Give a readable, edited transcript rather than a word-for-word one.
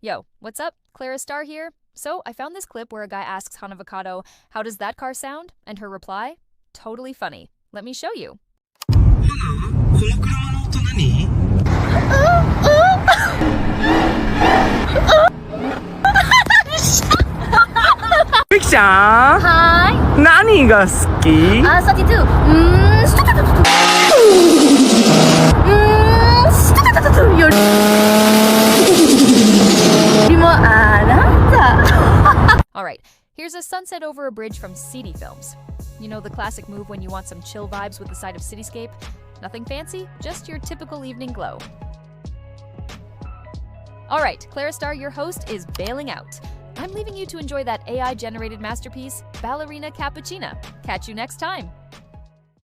Yo, what's up? Clara Star here. So, I found this clip where a guy asks Hanavocado, how does that car sound? And her reply, totally funny. Let me show you. この車の音何？ミキちゃん、は何が好き？ーい。32。ストゥトゥトゥトゥ。ストゥトゥトゥトゥよりもあなた。Alright, here's a sunset over a bridge from CD Films. You know the classic move when you want some chill vibes with the side of cityscape? Nothing fancy, just your typical evening glow. Alright, Clara Star, your host, is bailing out. I'm leaving you to enjoy that AI-generated masterpiece, Ballerina Cappuccina. Catch you next time.